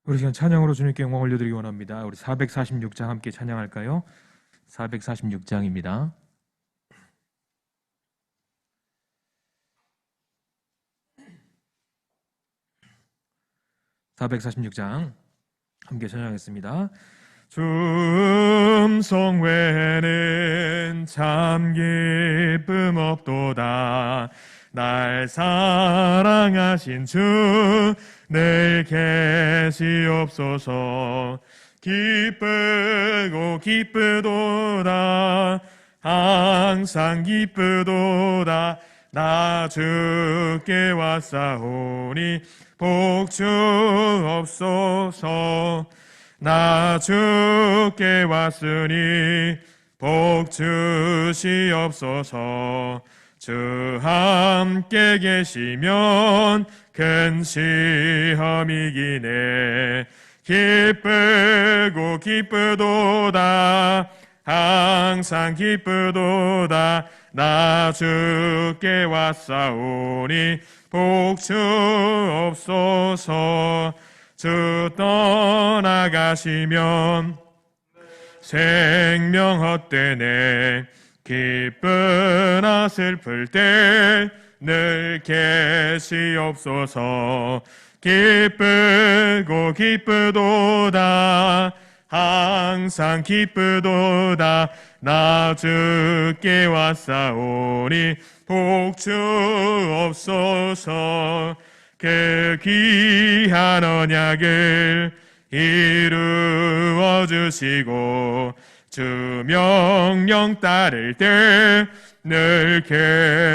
우리 시간 찬양으로 주님께 영광 올려드리기 원합니다. 우리 446장 함께 찬양할까요? 446장입니다. 446장 함께 찬양하겠습니다. 춤성 외에는 참 기쁨 없도다. 날 사랑하신 주 늘 계시옵소서. 기쁘고 기쁘도다. 항상 기쁘도다. 나 주께 왔사오니 복 주옵소서. 나 주께 왔으니 복 주시옵소서. 주 함께 계시면 큰 시험이기네. 기쁘고 기쁘도다. 항상 기쁘도다. 나 주께 왔사오니 복 주옵소서. 주 떠나가시면 생명 헛되네. 기쁘나 슬플 때 늘 계시옵소서. 기쁘고 기쁘도다. 항상 기쁘도다. 나 주께 왔사오니 복 주옵소서. 그 귀한 언약을 이루어 주시고 주 명령 따를 때 늘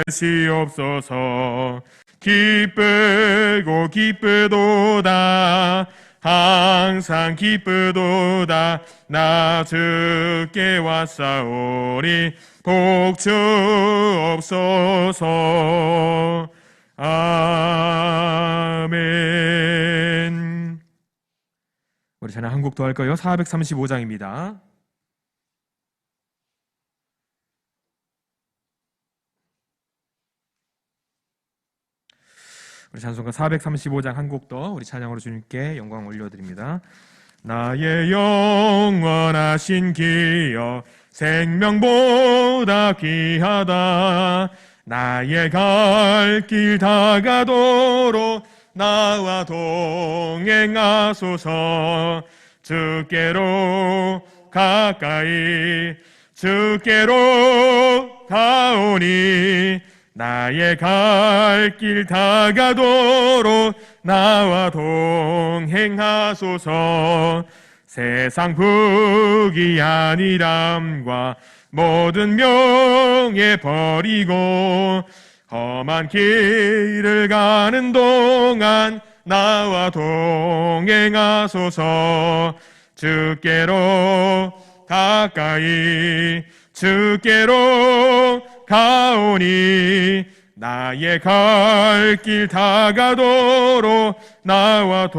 계시옵소서. 기쁘고 기쁘도다. 항상 기쁘도다. 나 주께 왔사오니 복 주옵소서. 아멘. 우리 찬양 한 곡 더 할까요? 435장입니다. 우리 찬송가 435장 한 곡 더 우리 찬양으로 주님께 영광 올려드립니다. 나의 영원하신 기여 생명보다 귀하다. 나의 갈 길 다가도록 나와 동행하소서. 주께로 가까이 주께로 가오니 나의 갈 길 다가도록 나와 동행하소서. 세상 부귀한 이람과 모든 명예 버리고 험한 길을 가는 동안 나와 동행하소서. 주께로 가까이 주께로 가오니 나의 갈 길 다가도록 나와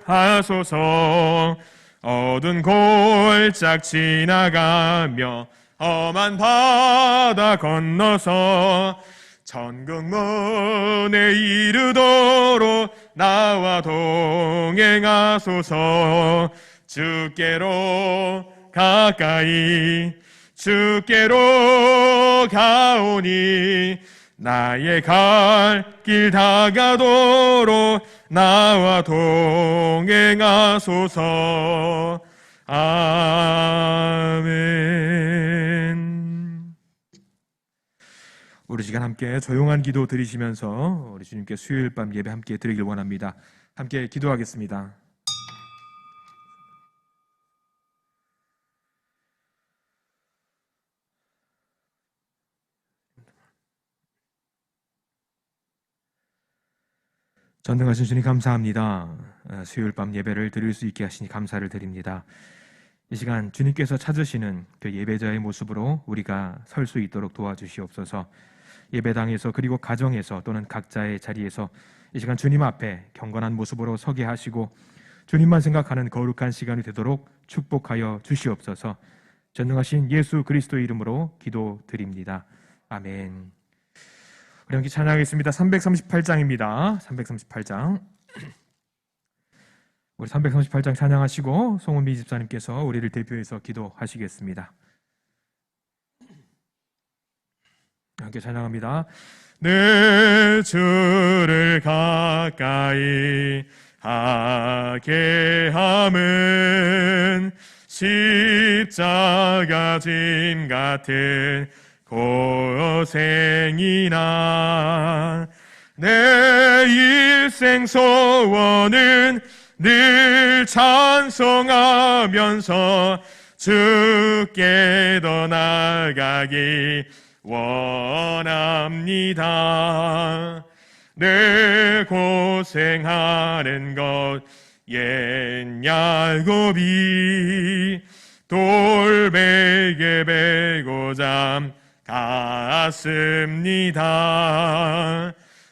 동하소서. 어두운 골짝 지나가며 험한 바다 건너서 천국 문에 이르도록 나와 동행하소서. 주께로 가까이 주께로 가오니 나의 갈 길 다가도록 나와 동행하소서. 아멘. 우리 시간 함께 조용한 기도 드리시면서 우리 주님께 수요일 밤 예배 함께 드리길 원합니다. 함께 기도하겠습니다. 전능하신 주님 감사합니다. 수요일 밤 예배를 드릴 수 있게 하시니 감사를 드립니다. 이 시간 주님께서 찾으시는 그 예배자의 모습으로 우리가 설 수 있도록 도와주시옵소서. 예배당에서 그리고 가정에서 또는 각자의 자리에서 이 시간 주님 앞에 경건한 모습으로 서게 하시고 주님만 생각하는 거룩한 시간이 되도록 축복하여 주시옵소서. 전능하신 예수 그리스도의 이름으로 기도드립니다. 아멘. 우리 함께 찬양하겠습니다. 338장입니다. 338장 우리 338장 찬양하시고 송은미 집사님께서 우리를 대표해서 기도하시겠습니다. 함께 찬양합니다. 내 주를 가까이 하게 함은 십자가 짐 같은 고생이나 내 일생 소원은 늘 찬송하면서 주께 더 나아가기 원합니다. 내 고생하는 것 옛 야곱이 돌베개 베고 잠 갔습니다.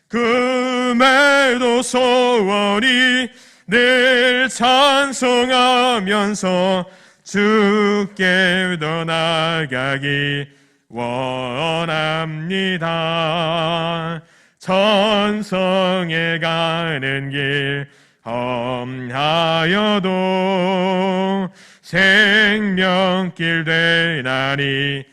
금에도 소원이 늘 찬송하면서 주께 더 나아가기 원합니다. 천성에 가는 길 험하여도 생명길 되나니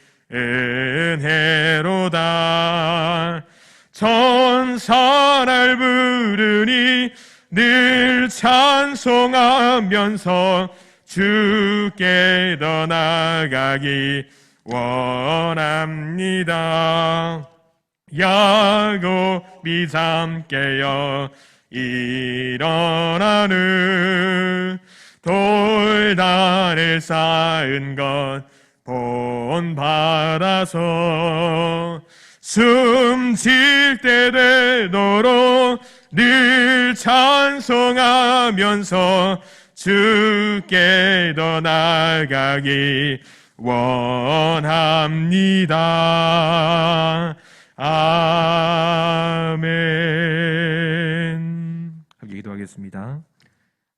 은혜로다. 천사를 부르니 늘 찬송하면서 주께 더 나아가기 원합니다. 야곱이 잠 깨어 일어나는 돌단을 쌓은 것 본받아서 숨질 때 되도록 늘 찬송하면서 주께 더 나아가기 원합니다. 아멘. 함께 기도하겠습니다.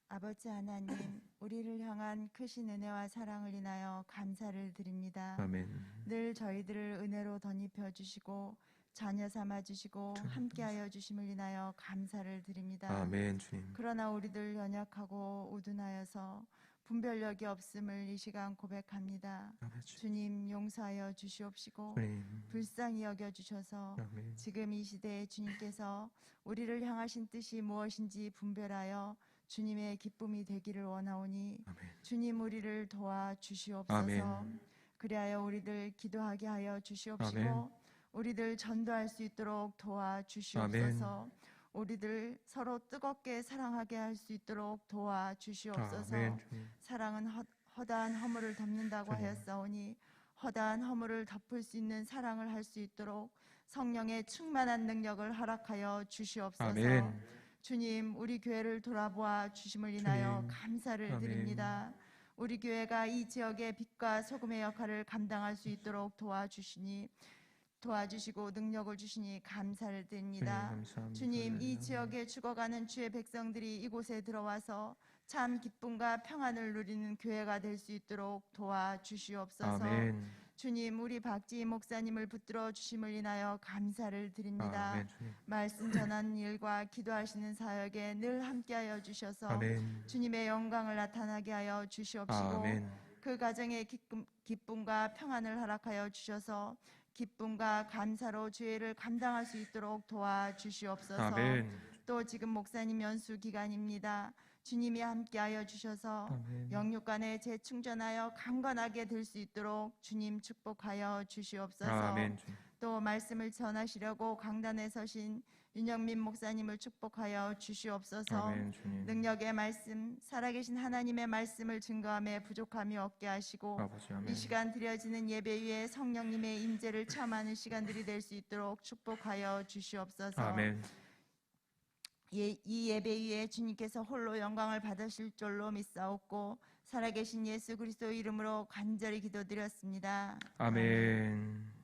아버지 하나님, 우리를 향한 크신 은혜와 사랑을 인하여 감사를 드립니다. 아멘. 늘 저희들을 은혜로 덧입혀 주시고 자녀 삼아 주시고 함께하여 주심을 인하여 감사를 드립니다. 아멘. 주님. 그러나 우리들 연약하고 우둔하여서 분별력이 없음을 이 시간 고백합니다. 아멘. 주님 용서하여 주시옵시고 주님. 불쌍히 여겨 주셔서 아멘. 지금 이 시대에 주님께서 우리를 향하신 뜻이 무엇인지 분별하여 주님의 기쁨이 되기를 원하오니 아멘. 주님 우리를 도와 주시옵소서. 아멘. 그리하여 우리들 기도하게 하여 주시옵시고 아멘. 우리들 전도할 수 있도록 도와 주시옵소서. 우리들 서로 뜨겁게 사랑하게 할 수 있도록 도와 주시옵소서. 아멘. 주님. 사랑은 허다한 허물을 덮는다고 주님. 하였사오니 허다한 허물을 덮을 수 있는 사랑을 할 수 있도록 성령의 충만한 능력을 허락하여 주시옵소서. 아멘. 주님, 우리 교회를 돌아보아 주심을 인하여 주님. 감사를 아멘. 드립니다. 우리 교회가 이 지역의 빛과 소금의 역할을 감당할 수 있도록 도와주시고 능력을 주시니 감사를 드립니다. 주님, 이 지역에 죽어가는 주의 백성들이 이곳에 들어와서 참 기쁨과 평안을 누리는 교회가 될 수 있도록 도와주시옵소서. 아멘. 주님, 우리 박지희 목사님을 붙들어 주심을 인하여 감사를 드립니다. 아멘. 말씀 전하는 일과 기도하시는 사역에 늘 함께하여 주셔서 아멘. 주님의 영광을 나타나게 하여 주시옵시고 아멘. 그 가정에 기쁨과 평안을 허락하여 주셔서 기쁨과 감사로 죄를 감당할 수 있도록 도와주시옵소서. 아멘. 또 지금 목사님 연수 기간입니다. 주님이 함께하여 주셔서 아멘. 영육간에 재충전하여 강건하게 될 수 있도록 주님 축복하여 주시옵소서. 아멘. 또 말씀을 전하시려고 강단에 서신 윤영민 목사님을 축복하여 주시옵소서. 아멘. 능력의 말씀, 살아계신 하나님의 말씀을 증거함에 부족함이 없게 하시고 아버지, 아멘. 이 시간 드려지는 예배 위에 성령님의 임재를 체험하는 시간들이 될 수 있도록 축복하여 주시옵소서. 아멘. 이 예배 위에 주님께서 홀로 영광을 받으실 줄로 믿사옵고 살아계신 예수 그리스도 이름으로 간절히 기도드렸습니다. 아멘.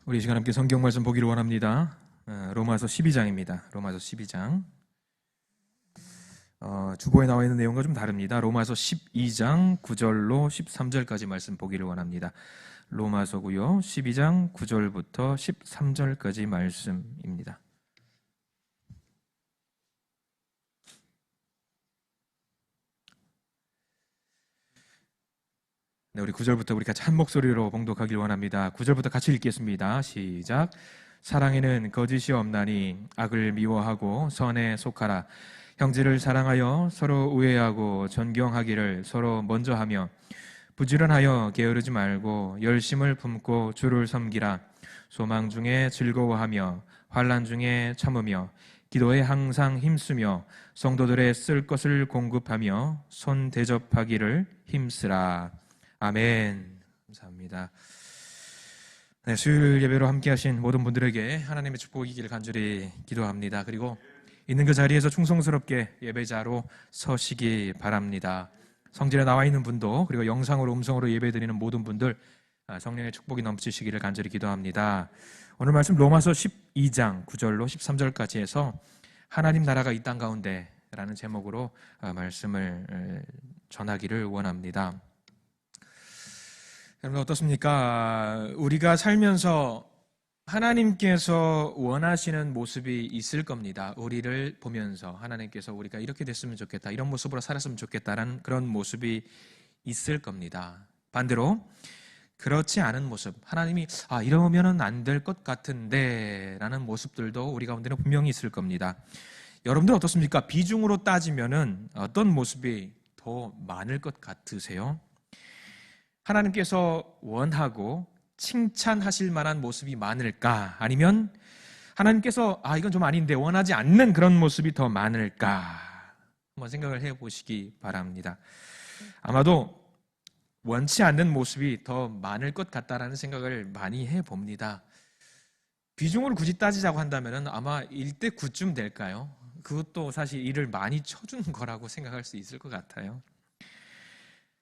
우리 이 시간 함께 성경 말씀 보기를 원합니다. 로마서 12장입니다. 로마서 12장. 주보에 나와 있는 내용과 좀 다릅니다. 로마서 12장 9절로 13절까지 말씀 보기를 원합니다. 로마서고요. 12장 9절부터 13절까지 말씀입니다. 네, 우리 9절부터 우리 같이 한 목소리로 봉독하길 원합니다. 9절부터 같이 읽겠습니다. 시작. 사랑에는 거짓이 없나니 악을 미워하고 선에 속하라. 형제를 사랑하여 서로 우애하고 존경하기를 서로 먼저 하며 부지런하여 게으르지 말고 열심을 품고 주를 섬기라. 소망 중에 즐거워하며 환난 중에 참으며 기도에 항상 힘쓰며 성도들의 쓸 것을 공급하며 손 대접하기를 힘쓰라. 아멘. 감사합니다. 네, 수요일 예배로 함께 하신 모든 분들에게 하나님의 축복이기를 간절히 기도합니다. 그리고 있는 그 자리에서 충성스럽게 예배자로 서시기 바랍니다. 성전에 나와 있는 분도 그리고 영상으로 음성으로 예배드리는 모든 분들 성령의 축복이 넘치시기를 간절히 기도합니다. 오늘 말씀 로마서 12장 9절로 13절까지 해서 하나님 나라가 이 땅 가운데 라는 제목으로 말씀을 전하기를 원합니다. 여러분 어떻습니까? 우리가 살면서 하나님께서 원하시는 모습이 있을 겁니다. 우리를 보면서 하나님께서 우리가 이렇게 됐으면 좋겠다, 이런 모습으로 살았으면 좋겠다라는 그런 모습이 있을 겁니다. 반대로 그렇지 않은 모습, 하나님이 이러면은 안 될 것 같은데 라는 모습들도 우리 가운데는 분명히 있을 겁니다. 여러분들 어떻습니까? 비중으로 따지면은 어떤 모습이 더 많을 것 같으세요? 하나님께서 원하고 칭찬하실 만한 모습이 많을까? 아니면 하나님께서 이건 좀 아닌데 원하지 않는 그런 모습이 더 많을까? 한번 생각을 해보시기 바랍니다. 아마도 원치 않는 모습이 더 많을 것 같다라는 생각을 많이 해봅니다. 비중으로 굳이 따지자고 한다면 아마 1대 9쯤 될까요? 그것도 사실 일을 많이 쳐준 거라고 생각할 수 있을 것 같아요.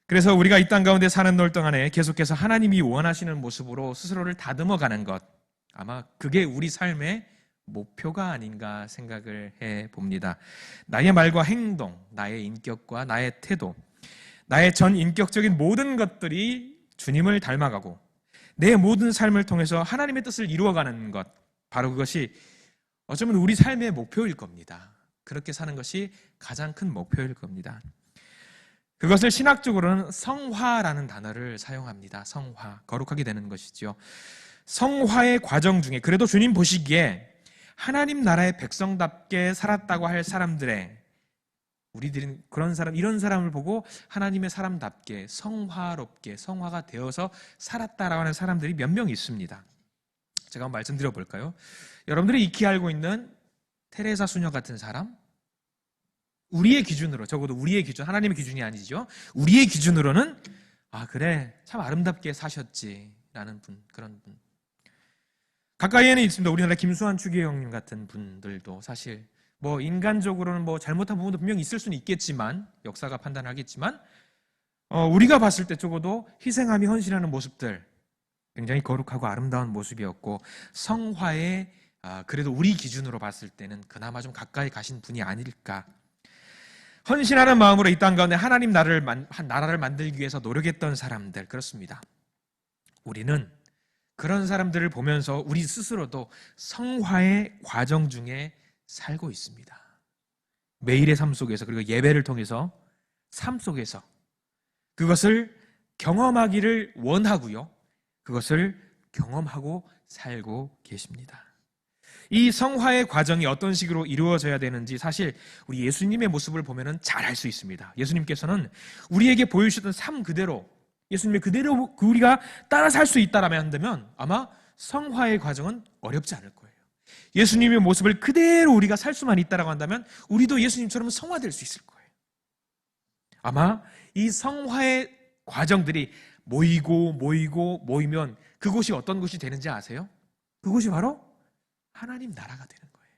그래서 우리가 이 땅 가운데 사는 날 동안에 계속해서 하나님이 원하시는 모습으로 스스로를 다듬어가는 것, 아마 그게 우리 삶의 목표가 아닌가 생각을 해봅니다. 나의 말과 행동, 나의 인격과 나의 태도, 나의 전 인격적인 모든 것들이 주님을 닮아가고 내 모든 삶을 통해서 하나님의 뜻을 이루어가는 것, 바로 그것이 어쩌면 우리 삶의 목표일 겁니다. 그렇게 사는 것이 가장 큰 목표일 겁니다. 그것을 신학적으로는 성화라는 단어를 사용합니다. 성화, 거룩하게 되는 것이죠. 성화의 과정 중에 그래도 주님 보시기에 하나님 나라의 백성답게 살았다고 할 사람들의, 우리들은 그런 사람, 이런 사람을 보고 하나님의 사람답게 성화롭게 성화가 되어서 살았다라고 하는 사람들이 몇 명 있습니다. 제가 한번 말씀드려 볼까요? 여러분들이 익히 알고 있는 테레사 수녀 같은 사람, 우리의 기준으로, 적어도 우리의 기준, 하나님의 기준이 아니죠. 우리의 기준으로는 그래, 참 아름답게 사셨지라는 분, 그런 분. 가까이에는 있습니다. 우리나라 김수환 추기경님 같은 분들도 사실 인간적으로는 잘못한 부분도 분명히 있을 수는 있겠지만, 역사가 판단하겠지만, 우리가 봤을 때 적어도 희생하며 헌신하는 모습들 굉장히 거룩하고 아름다운 모습이었고, 성화에 그래도 우리 기준으로 봤을 때는 그나마 좀 가까이 가신 분이 아닐까. 헌신하는 마음으로 이 땅 가운데 하나님 나라를 만들기 위해서 노력했던 사람들, 그렇습니다. 우리는 그런 사람들을 보면서 우리 스스로도 성화의 과정 중에 살고 있습니다. 매일의 삶 속에서, 그리고 예배를 통해서 삶 속에서 그것을 경험하기를 원하고요, 그것을 경험하고 살고 계십니다. 이 성화의 과정이 어떤 식으로 이루어져야 되는지 사실 우리 예수님의 모습을 보면 잘 알 수 있습니다. 예수님께서는 우리에게 보여주셨던 삶 그대로, 예수님의 그대로 우리가 따라 살 수 있다라면 한다면 아마 성화의 과정은 어렵지 않을 거예요. 예수님의 모습을 그대로 우리가 살 수만 있다라고 한다면 우리도 예수님처럼 성화될 수 있을 거예요. 아마 이 성화의 과정들이 모이면 그곳이 어떤 곳이 되는지 아세요? 그곳이 바로 하나님 나라가 되는 거예요.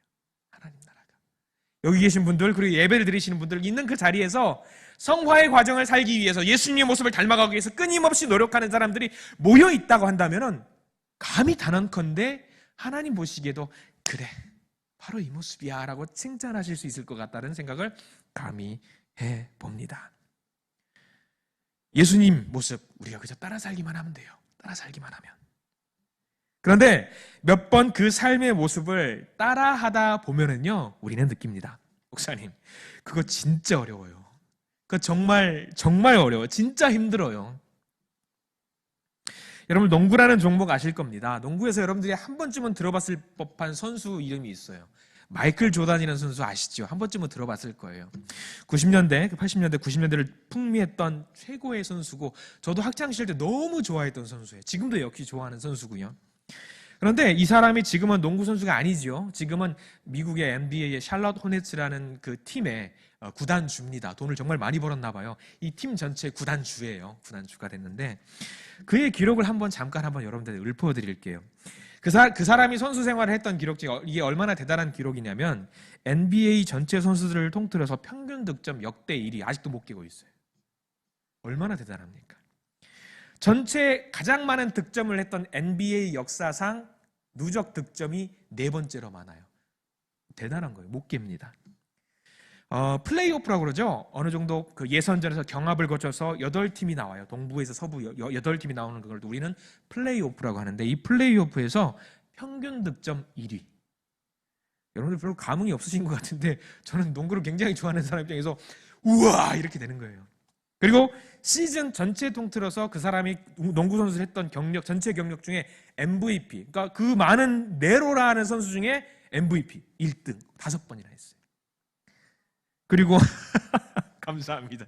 하나님 나라가. 여기 계신 분들, 그리고 예배를 드리시는 분들 있는 그 자리에서 성화의 과정을 살기 위해서 예수님의 모습을 닮아가기 위해서 끊임없이 노력하는 사람들이 모여 있다고 한다면은 감히 단언컨대 하나님 보시기에도 그래, 바로 이 모습이야 라고 칭찬하실 수 있을 것 같다는 생각을 감히 해봅니다. 예수님 모습 우리가 그저 따라 살기만 하면 돼요. 따라 살기만 하면. 그런데 몇 번 그 삶의 모습을 따라하다 보면은요, 우리는 느낍니다. 목사님, 그거 진짜 어려워요. 그거 정말 어려워요. 진짜 힘들어요. 여러분, 농구라는 종목 아실 겁니다. 농구에서 여러분들이 한 번쯤은 들어봤을 법한 선수 이름이 있어요. 마이클 조단이라는 선수 아시죠? 한 번쯤은 들어봤을 거예요. 90년대, 80년대, 90년대를 풍미했던 최고의 선수고, 저도 학창시절 때 너무 좋아했던 선수예요. 지금도 역시 좋아하는 선수고요. 그런데 이 사람이 지금은 농구 선수가 아니죠. 지금은 미국의 NBA의 샬럿 호네츠라는 그 팀의 구단주입니다. 돈을 정말 많이 벌었나 봐요. 이 팀 전체 구단주예요. 구단주가 됐는데 그의 기록을 잠깐 여러분들한테 읊어드릴게요. 그 사람이 선수 생활을 했던 기록이 이게 얼마나 대단한 기록이냐면 NBA 전체 선수들을 통틀어서 평균 득점 역대 1위 아직도 못 깨고 있어요. 얼마나 대단합니까? 전체 가장 많은 득점을 했던 NBA 역사상 누적 득점이 4번째로 많아요. 대단한 거예요. 못 깹니다. 플레이오프라고 그러죠. 어느 정도 그 예선전에서 경합을 거쳐서 8팀이 나와요. 동부에서 서부 8팀이 나오는 걸 우리는 플레이오프라고 하는데 이 플레이오프에서 평균 득점 1위. 여러분들 별로 감흥이 없으신 것 같은데 저는 농구를 굉장히 좋아하는 사람 입장에서 우와 이렇게 되는 거예요. 그리고 시즌 전체 통틀어서 그 사람이 농구 선수를 했던 전체 경력 중에 MVP, 그러니까 그 많은 네로라는 선수 중에 MVP 1등 5번이나 했어요. 그리고 감사합니다.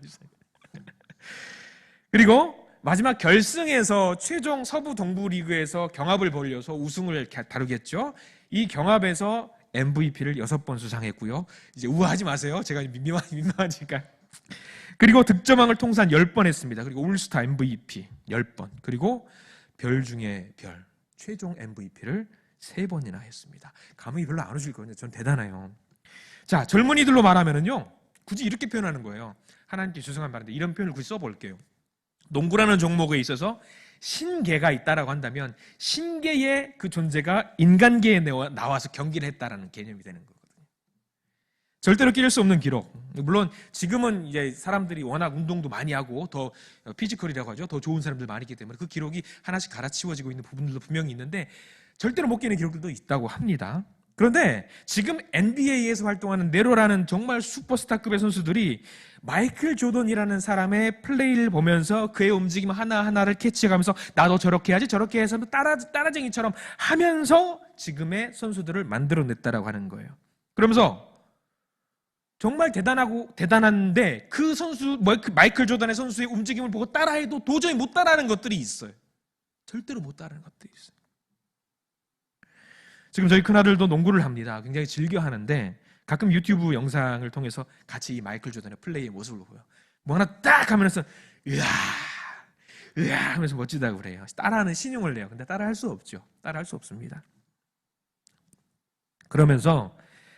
그리고 마지막 결승에서 최종 서부 동부 리그에서 경합을 벌여서 우승을 다루겠죠. 이 경합에서 MVP를 6번 수상했고요. 이제 우아하지 마세요. 제가 민망하니까. 그리고 득점왕을 통산 10번 했습니다. 그리고 올스타 MVP 10번. 그리고 별 중에 별 최종 MVP를 3번이나 했습니다. 감흥이 별로 안 오실 거예요. 전 대단해요. 자, 젊은이들로 말하면은요, 굳이 이렇게 표현하는 거예요. 하나님께 죄송한 말인데 이런 표현을 굳이 써볼게요. 농구라는 종목에 있어서 신계가 있다라고 한다면 신계의 그 존재가 인간계에 나와서 경기를 했다라는 개념이 되는 거거든요. 절대로 낄 수 없는 기록. 물론 지금은 이제 사람들이 워낙 운동도 많이 하고 더 피지컬이라고 하죠. 더 좋은 사람들 많이 있기 때문에 그 기록이 하나씩 갈아치워지고 있는 부분들도 분명히 있는데 절대로 못 깨는 기록들도 있다고 합니다. 그런데 지금 NBA에서 활동하는 네로라는 정말 슈퍼스타급의 선수들이 마이클 조던이라는 사람의 플레이를 보면서 그의 움직임 하나하나를 캐치해가면서 나도 저렇게 해야지 저렇게 해서 따라쟁이처럼 하면서 지금의 선수들을 만들어냈다라고 하는 거예요. 그러면서 정말 대단한데 그 선수 마이클 조던의 선수의 움직임을 보고 따라해도 도저히 못 따라하는 것들이 있어요. 절대로 못 따라하는 것들이 있어요. 지금 저희 큰아들도 농구를 합니다. 굉장히 즐겨 하는데 가끔 유튜브 영상을 통해서 같이 이 마이클 조던의 플레이의 모습을 보여. 뭐 하나 딱 하면서 으아 하면서 멋지다고 그래요. 따라하는 신용을 내요. 근데 따라할 수 없죠. 따라할 수 없습니다. 그러면서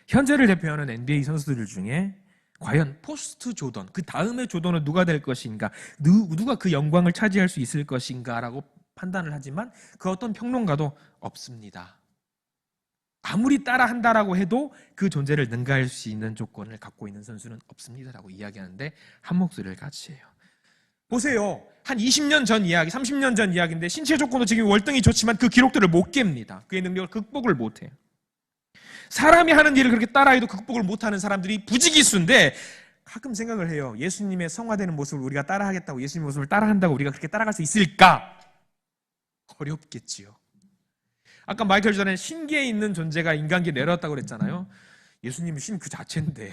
현재를 대표하는 NBA 선수들 중에 과연 포스트 조던, 그 다음에 조던은 누가 될 것인가, 누가 그 영광을 차지할 수 있을 것인가라고 판단을 하지만 그 어떤 평론가도 없습니다. 아무리 따라한다라고 해도 그 존재를 능가할 수 있는 조건을 갖고 있는 선수는 없습니다라고 이야기하는데 한 목소리를 같이 해요. 보세요. 한 20년 전 이야기, 30년 전 이야기인데 신체 조건도 지금 월등히 좋지만 그 기록들을 못 깹니다. 그의 능력을 극복을 못해요. 사람이 하는 일을 그렇게 따라해도 극복을 못하는 사람들이 부지기수인데 가끔 생각을 해요. 예수님의 성화되는 모습을 우리가 따라하겠다고, 예수님의 모습을 따라한다고 우리가 그렇게 따라갈 수 있을까? 어렵겠지요. 아까 마이클 조던의 신계에 있는 존재가 인간계에 내려왔다고 그랬잖아요. 예수님은 신 그 자체인데.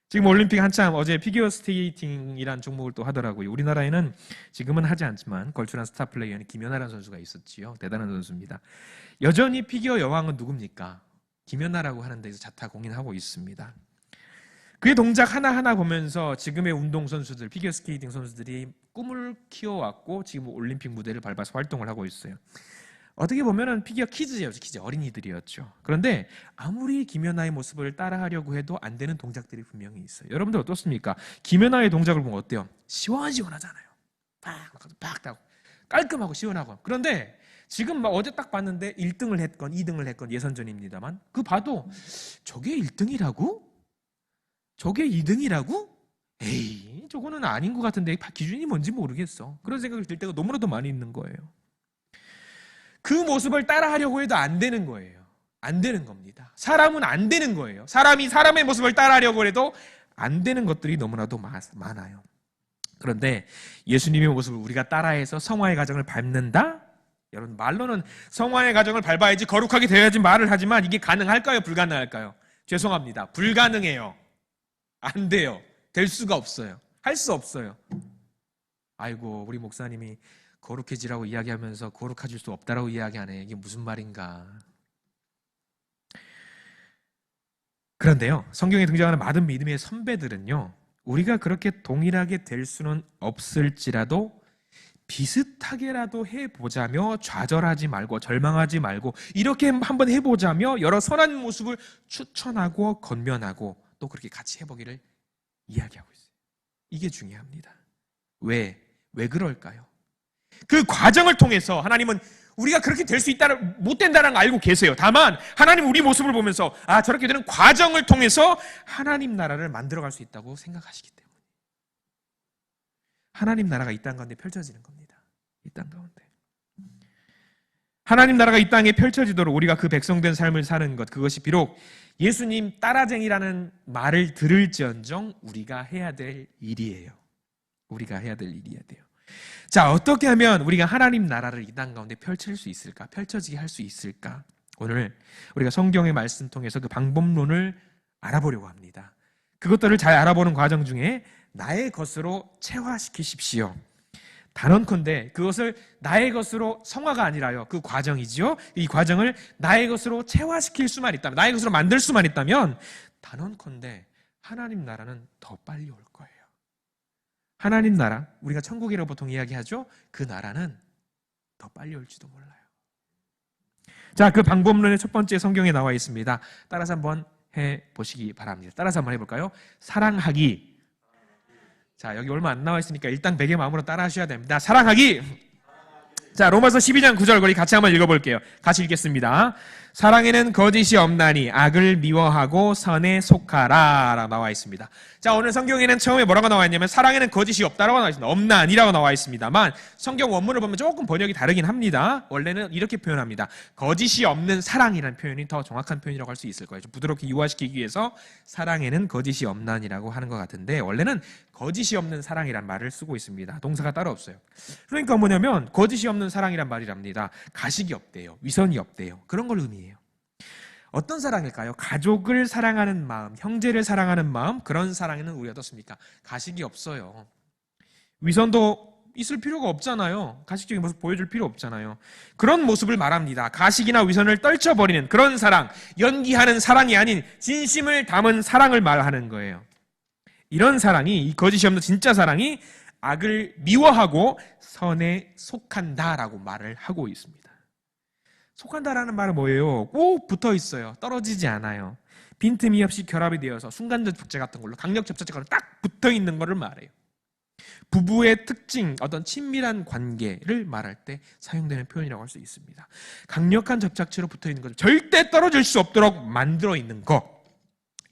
지금 올림픽 한참 어제 피겨 스케이팅이라는 종목을 또 하더라고요. 우리나라에는 지금은 하지 않지만 걸출한 스타 플레이어는 김연아라는 선수가 있었지요. 대단한 선수입니다. 여전히 피겨 여왕은 누굽니까? 김연아라고 하는 데서 자타 공인하고 있습니다. 그의 동작 하나하나 보면서 지금의 운동선수들, 피겨스케이팅 선수들이 꿈을 키워왔고 지금 올림픽 무대를 밟아서 활동을 하고 있어요. 어떻게 보면 피겨 키즈였죠. 어린이들이었죠. 그런데 아무리 김연아의 모습을 따라하려고 해도 안 되는 동작들이 분명히 있어요. 여러분들 어떻습니까? 김연아의 동작을 보면 어때요? 시원시원하잖아요. 팍 따고 깔끔하고 시원하고. 그런데 지금 막 어제 딱 봤는데 1등을 했건 2등을 했건 예선전입니다만 그 봐도 저게 1등이라고? 저게 2등이라고? 에이, 저거는 아닌 것 같은데 기준이 뭔지 모르겠어. 그런 생각이 들 때가 너무나도 많이 있는 거예요. 그 모습을 따라하려고 해도 안 되는 거예요. 안 되는 겁니다. 사람은 안 되는 거예요. 사람이 사람의 모습을 따라하려고 해도 안 되는 것들이 너무나도 많아요. 그런데 예수님의 모습을 우리가 따라해서 성화의 과정을 밟는다? 여러분, 말로는 성화의 과정을 밟아야지 거룩하게 되어야지 말을 하지만 이게 가능할까요? 불가능할까요? 죄송합니다. 불가능해요. 안 돼요. 될 수가 없어요. 할 수 없어요. 아이고, 우리 목사님이 거룩해지라고 이야기하면서 거룩해질 수 없다라고 이야기하네. 이게 무슨 말인가? 그런데요, 성경에 등장하는 많은 믿음의 선배들은요, 우리가 그렇게 동일하게 될 수는 없을지라도 비슷하게라도 해보자며 좌절하지 말고 절망하지 말고 이렇게 한번 해보자며 여러 선한 모습을 추천하고 건면하고 또 그렇게 같이 해보기를 이야기하고 있어요. 이게 중요합니다. 왜 그럴까요? 그 과정을 통해서 하나님은 우리가 그렇게 될 수 있다는, 못 된다는 걸 알고 계세요. 다만 하나님 우리 모습을 보면서 저렇게 되는 과정을 통해서 하나님 나라를 만들어갈 수 있다고 생각하시기 때문에 하나님 나라가 이 땅 가운데 펼쳐지는 겁니다. 이 땅 가운데 하나님 나라가 이 땅에 펼쳐지도록 우리가 그 백성된 삶을 사는 것, 그것이 비록 예수님 따라쟁이라는 말을 들을지언정 우리가 해야 될 일이에요. 우리가 해야 될 일이어야 돼요. 자, 어떻게 하면 우리가 하나님 나라를 이 땅 가운데 펼칠 수 있을까? 펼쳐지게 할 수 있을까? 오늘 우리가 성경의 말씀 통해서 그 방법론을 알아보려고 합니다. 그것들을 잘 알아보는 과정 중에 나의 것으로 체화시키십시오. 단언컨대 그것을 나의 것으로 성화가 아니라요, 그 과정이지요. 이 과정을 나의 것으로 체화시킬 수만 있다면, 나의 것으로 만들 수만 있다면 단언컨대 하나님 나라는 더 빨리 올 거예요. 하나님 나라, 우리가 천국이라고 보통 이야기하죠. 그 나라는 더 빨리 올지도 몰라요. 자, 그 방법론의 첫 번째 성경에 나와 있습니다. 따라서 한번 해보시기 바랍니다. 따라서 한번 해볼까요? 사랑하기. 자, 여기 얼마 안 나와 있으니까 일단 베개 마음으로 따라 하셔야 됩니다. 사랑하기. 자, 로마서 12장 9절 우리 같이 한번 읽어볼게요. 같이 읽겠습니다. 사랑에는 거짓이 없나니 악을 미워하고 선에 속하라 라고 나와 있습니다. 자, 오늘 성경에는 처음에 뭐라고 나와 있냐면 사랑에는 거짓이 없다라고 나와 있습니다. 없나니라고 나와 있습니다만 성경 원문을 보면 조금 번역이 다르긴 합니다. 원래는 이렇게 표현합니다. 거짓이 없는 사랑이라는 표현이 더 정확한 표현이라고 할 수 있을 거예요. 좀 부드럽게 유화시키기 위해서 사랑에는 거짓이 없나니라고 하는 것 같은데 원래는 거짓이 없는 사랑이란 말을 쓰고 있습니다. 동사가 따로 없어요. 그러니까 뭐냐면 거짓이 없는 사랑이란 말이랍니다. 가식이 없대요. 위선이 없대요. 그런 걸 의미해요. 어떤 사랑일까요? 가족을 사랑하는 마음, 형제를 사랑하는 마음, 그런 사랑에는 우리가 어떻습니까? 가식이 없어요. 위선도 있을 필요가 없잖아요. 가식적인 모습 보여줄 필요 없잖아요. 그런 모습을 말합니다. 가식이나 위선을 떨쳐버리는 그런 사랑, 연기하는 사랑이 아닌 진심을 담은 사랑을 말하는 거예요. 이런 사랑이, 이 거짓이 없는 진짜 사랑이 악을 미워하고 선에 속한다라고 말을 하고 있습니다. 속한다라는 말은 뭐예요? 꼭 붙어 있어요. 떨어지지 않아요. 빈틈이 없이 결합이 되어서 순간적 접착제 같은 걸로, 강력 접착제 같은 걸로 딱 붙어 있는 거를 말해요. 부부의 특징, 어떤 친밀한 관계를 말할 때 사용되는 표현이라고 할 수 있습니다. 강력한 접착제로 붙어 있는 것, 절대 떨어질 수 없도록 만들어 있는 것,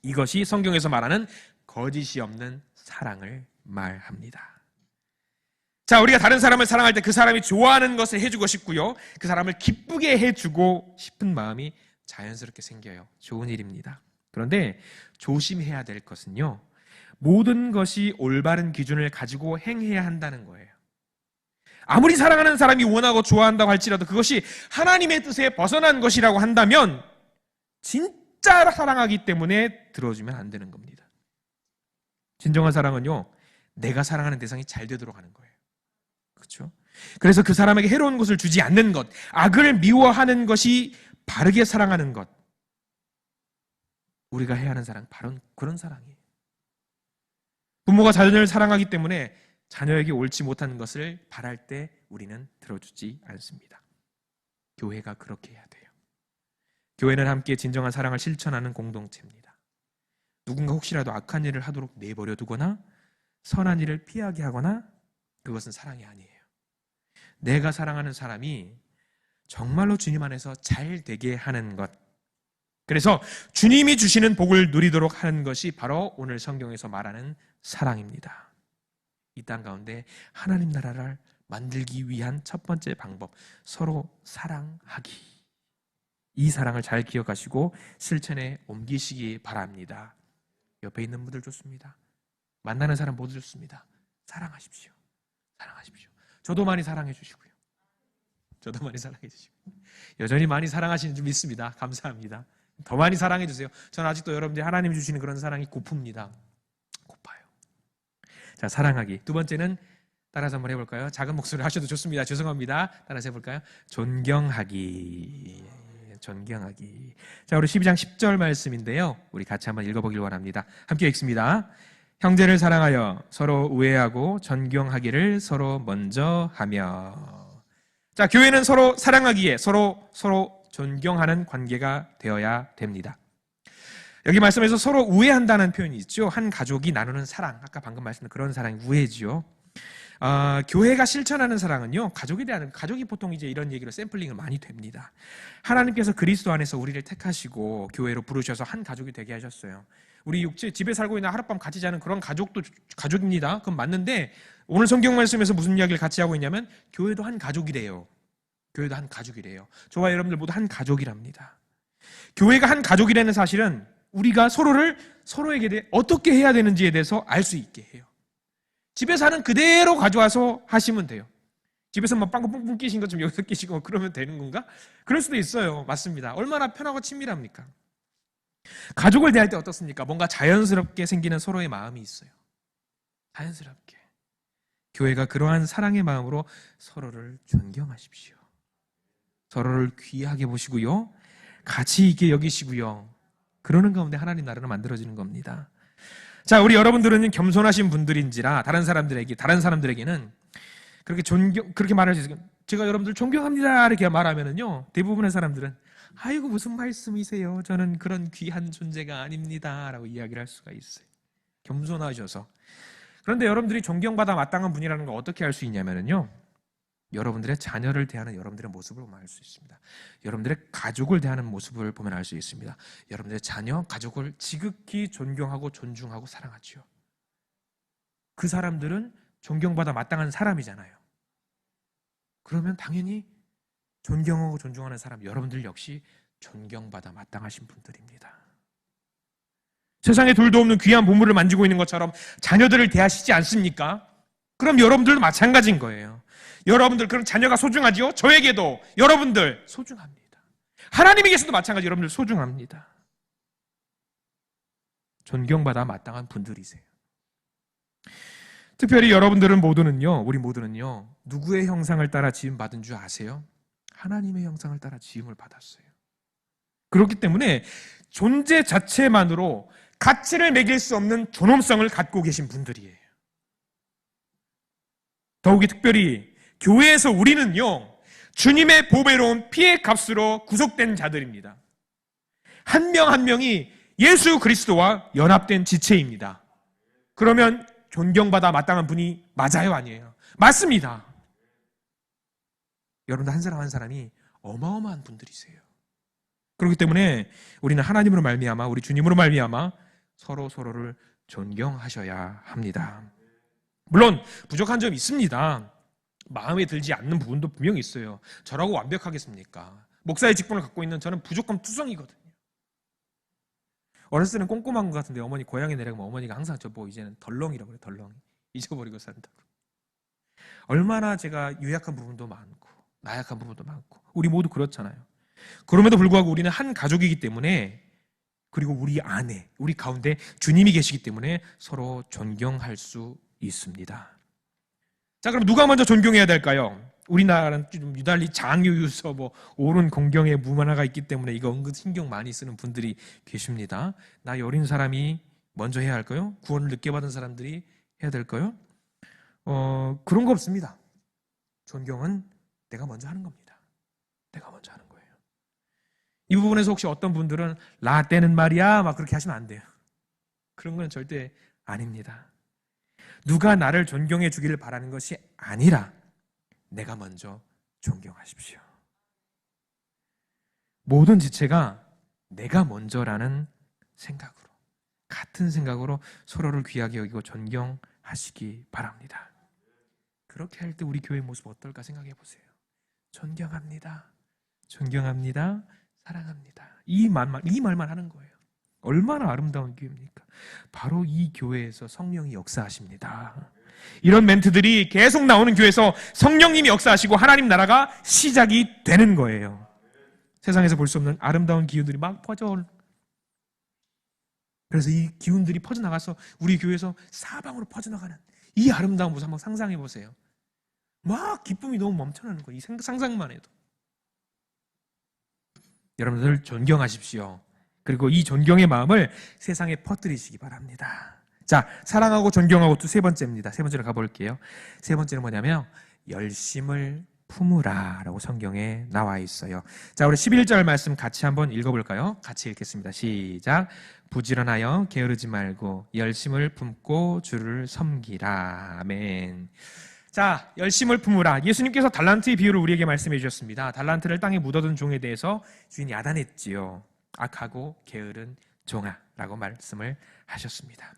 이것이 성경에서 말하는 거짓이 없는 사랑을 말합니다. 자, 우리가 다른 사람을 사랑할 때 그 사람이 좋아하는 것을 해주고 싶고요, 그 사람을 기쁘게 해주고 싶은 마음이 자연스럽게 생겨요. 좋은 일입니다. 그런데 조심해야 될 것은요, 모든 것이 올바른 기준을 가지고 행해야 한다는 거예요. 아무리 사랑하는 사람이 원하고 좋아한다고 할지라도 그것이 하나님의 뜻에 벗어난 것이라고 한다면 진짜 사랑하기 때문에 들어주면 안 되는 겁니다. 진정한 사랑은요, 내가 사랑하는 대상이 잘 되도록 하는 거예요. 그렇죠? 그래서 그 사람에게 해로운 것을 주지 않는 것, 악을 미워하는 것이 바르게 사랑하는 것, 우리가 해야 하는 사랑, 바로 그런 사랑이에요. 부모가 자녀를 사랑하기 때문에 자녀에게 옳지 못한 것을 바랄 때 우리는 들어주지 않습니다. 교회가 그렇게 해야 돼요. 교회는 함께 진정한 사랑을 실천하는 공동체입니다. 누군가 혹시라도 악한 일을 하도록 내버려 두거나 선한 일을 피하게 하거나, 그것은 사랑이 아니에요. 내가 사랑하는 사람이 정말로 주님 안에서 잘 되게 하는 것. 그래서 주님이 주시는 복을 누리도록 하는 것이 바로 오늘 성경에서 말하는 사랑입니다. 이 땅 가운데 하나님 나라를 만들기 위한 첫 번째 방법, 서로 사랑하기. 이 사랑을 잘 기억하시고 실천에 옮기시기 바랍니다. 옆에 있는 분들 좋습니다. 만나는 사람 모두 좋습니다. 사랑하십시오. 사랑하십시오. 저도 많이 사랑해 주시고요. 저도 많이 사랑해 주시고 여전히 많이 사랑하시는 줄 믿습니다. 감사합니다. 더 많이 사랑해 주세요. 저는 아직도 여러분들이 하나님이 주시는 그런 사랑이 고픕니다. 고파요. 자, 사랑하기. 두 번째는 따라서 한번 해볼까요? 작은 목소리로 하셔도 좋습니다. 죄송합니다. 따라서 해볼까요? 존경하기. 존경하기. 자, 우리 12장 10절 말씀인데요. 우리 같이 한번 읽어보길 원합니다. 함께 읽습니다. 형제를 사랑하여 서로 우애하고 존경하기를 서로 먼저 하며. 자, 교회는 서로 사랑하기에 서로 존경하는 관계가 되어야 됩니다. 여기 말씀에서 서로 우애한다는 표현이 있죠. 한 가족이 나누는 사랑, 아까 방금 말씀드린 그런 사랑이 우애지요. 교회가 실천하는 사랑은요, 가족이 보통 이제 이런 얘기로 샘플링을 많이 됩니다. 하나님께서 그리스도 안에서 우리를 택하시고 교회로 부르셔서 한 가족이 되게 하셨어요. 우리 집에 살고 있는 하룻밤 같이 자는 그런 가족도 가족입니다. 그건 맞는데 오늘 성경 말씀에서 무슨 이야기를 같이 하고 있냐면 교회도 한 가족이래요. 교회도 한 가족이래요. 저와 여러분들 모두 한 가족이랍니다. 교회가 한 가족이라는 사실은 우리가 서로에게 대해 어떻게 해야 되는지에 대해서 알 수 있게 해요. 집에서 하는 그대로 가져와서 하시면 돼요. 집에서 막 빵꾸 뿡뿡 끼신 것 좀 여기서 끼시고 그러면 되는 건가? 그럴 수도 있어요. 맞습니다. 얼마나 편하고 친밀합니까? 가족을 대할 때 어떻습니까? 뭔가 자연스럽게 생기는 서로의 마음이 있어요. 자연스럽게. 교회가 그러한 사랑의 마음으로 서로를 존경하십시오. 서로를 귀하게 보시고요. 가치 있게 여기시고요. 그러는 가운데 하나님 나라는 만들어지는 겁니다. 자, 우리 여러분들은 겸손하신 분들인지라 다른 사람들에게는 그렇게 말할 수 있어요. 제가 여러분들 존경합니다 이렇게 말하면은요, 대부분의 사람들은 아이고 무슨 말씀이세요? 저는 그런 귀한 존재가 아닙니다 라고 이야기를 할 수가 있어요. 겸손하셔서. 그런데 여러분들이 존경받아 마땅한 분이라는 걸 어떻게 알 수 있냐면은요, 여러분들의 자녀를 대하는 여러분들의 모습을 보면 알 수 있습니다. 여러분들의 가족을 대하는 모습을 보면 알 수 있습니다. 여러분들의 자녀, 가족을 지극히 존경하고 존중하고 사랑하죠. 그 사람들은 존경받아 마땅한 사람이잖아요. 그러면 당연히 존경하고 존중하는 사람, 여러분들 역시 존경받아 마땅하신 분들입니다. 세상에 둘도 없는 귀한 보물을 만지고 있는 것처럼 자녀들을 대하시지 않습니까? 그럼 여러분들도 마찬가지인 거예요. 여러분들 그런 자녀가 소중하지요? 저에게도 여러분들 소중합니다. 하나님에게서도 마찬가지 여러분들 소중합니다. 존경받아 마땅한 분들이세요. 특별히 여러분들은 우리 모두는요, 누구의 형상을 따라 지음 받은 줄 아세요? 하나님의 형상을 따라 지음을 받았어요. 그렇기 때문에 존재 자체만으로 가치를 매길 수 없는 존엄성을 갖고 계신 분들이에요. 더욱이 특별히 교회에서 우리는요, 주님의 보배로운 피의 값으로 구속된 자들입니다. 한 명 한 명이 예수 그리스도와 연합된 지체입니다. 그러면 존경받아 마땅한 분이 맞아요, 아니에요? 맞습니다. 여러분들 한 사람 한 사람이 어마어마한 분들이세요. 그렇기 때문에 우리는 하나님으로 말미암아, 우리 주님으로 말미암아 서로를 존경하셔야 합니다. 물론 부족한 점이 있습니다. 마음에 들지 않는 부분도 분명히 있어요. 저라고 완벽하겠습니까? 목사의 직분을 갖고 있는 저는 부족함 투성이거든요. 어렸을 때는 꼼꼼한 것 같은데 어머니 고향에 내려가면 어머니가 항상 저보고 이제는 덜렁이라고 그래요. 덜렁이. 잊어버리고 산다고. 얼마나 제가 유약한 부분도 많고 나약한 부분도 많고 우리 모두 그렇잖아요. 그럼에도 불구하고 우리는 한 가족이기 때문에, 그리고 우리 안에, 우리 가운데 주님이 계시기 때문에 서로 존경할 수 있습니다. 자, 그럼 누가 먼저 존경해야 될까요? 우리나라는 좀 유달리 장유유서 옳은 공경의 문화가 있기 때문에 이거 은근 신경 많이 쓰는 분들이 계십니다. 나이 어린 사람이 먼저 해야 할까요? 구원을 늦게 받은 사람들이 해야 될까요? 그런 거 없습니다. 존경은 내가 먼저 하는 겁니다. 내가 먼저 하는 거예요. 이 부분에서 혹시 어떤 분들은 라떼는 말이야 막 그렇게 하시면 안 돼요. 그런 건 절대 아닙니다. 누가 나를 존경해 주기를 바라는 것이 아니라 내가 먼저 존경하십시오. 모든 지체가 내가 먼저라는 생각으로, 같은 생각으로 서로를 귀하게 여기고 존경하시기 바랍니다. 그렇게 할 때 우리 교회의 모습 어떨까 생각해 보세요. 존경합니다. 존경합니다. 사랑합니다. 이 말만 하는 거예요. 얼마나 아름다운 교회입니까? 바로 이 교회에서 성령이 역사하십니다. 이런 멘트들이 계속 나오는 교회에서 성령님이 역사하시고 하나님 나라가 시작이 되는 거예요. 세상에서 볼 수 없는 아름다운 기운들이 막 퍼져. 그래서 이 기운들이 퍼져나가서 우리 교회에서 사방으로 퍼져나가는 이 아름다운 모습 한번 상상해 보세요. 막 기쁨이 너무 넘쳐나는 거예요. 이 상상만 해도. 여러분들 존경하십시오. 그리고 이 존경의 마음을 세상에 퍼뜨리시기 바랍니다. 자, 사랑하고 존경하고 또 세 번째입니다. 세 번째로 가볼게요. 세 번째는 뭐냐면 열심을 품으라 라고 성경에 나와 있어요. 자, 우리 11절 말씀 같이 한번 읽어볼까요? 같이 읽겠습니다. 시작. 부지런하여 게으르지 말고 열심을 품고 주를 섬기라. 아멘. 자, 열심을 품으라. 예수님께서 달란트의 비유를 우리에게 말씀해 주셨습니다. 달란트를 땅에 묻어둔 종에 대해서 주인이 야단했지요. 악하고 게으른 종아라고 말씀을 하셨습니다.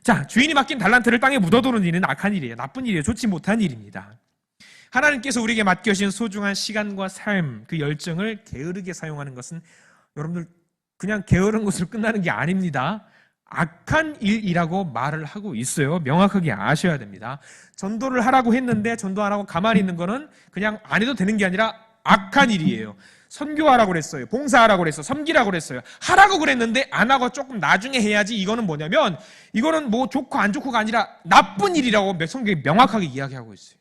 자, 주인이 맡긴 달란트를 땅에 묻어두는 일은 악한 일이에요. 나쁜 일이에요. 좋지 못한 일입니다. 하나님께서 우리에게 맡겨주신 소중한 시간과 삶, 그 열정을 게으르게 사용하는 것은 여러분들 그냥 게으른 것으로 끝나는 게 아닙니다. 악한 일이라고 말을 하고 있어요. 명확하게 아셔야 됩니다. 전도를 하라고 했는데 전도 안 하고 가만히 있는 거는 그냥 안 해도 되는 게 아니라 악한 일이에요. 선교하라고 그랬어요. 봉사하라고 그랬어요. 섬기라고 그랬어요. 하라고 그랬는데 안 하고 조금 나중에 해야지. 이거는 뭐냐면 이거는 뭐 좋고 안 좋고가 아니라 나쁜 일이라고 성경이 명확하게 이야기하고 있어요.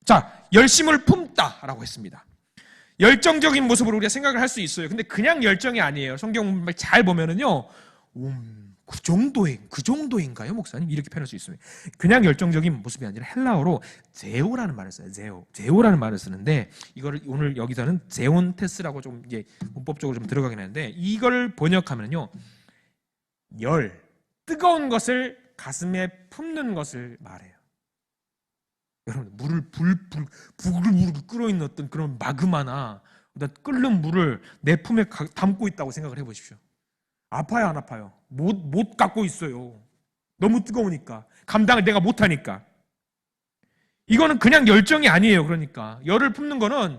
자, 열심을 품다라고 했습니다. 열정적인 모습으로 우리가 생각을 할 수 있어요. 근데 그냥 열정이 아니에요. 성경 잘 보면은요, 그 정도인가요, 목사님? 이렇게 표현할 수 있어요. 그냥 열정적인 모습이 아니라 헬라어로 제오라는 말을 써요. 제오라는 말을 쓰는데 이거를 오늘 여기서는 제온테스라고 좀 이제 문법적으로 좀 들어가긴 하는데 이걸 번역하면요, 뜨거운 것을 가슴에 품는 것을 말해요. 여러분, 물을 부글부글 끓어있는 어떤 그런 마그마나 끓는 물을 내 품에 담고 있다고 생각을 해보십시오. 아파요, 안 아파요? 못 갖고 있어요. 너무 뜨거우니까. 감당을 내가 못하니까. 이거는 그냥 열정이 아니에요. 그러니까 열을 품는 거는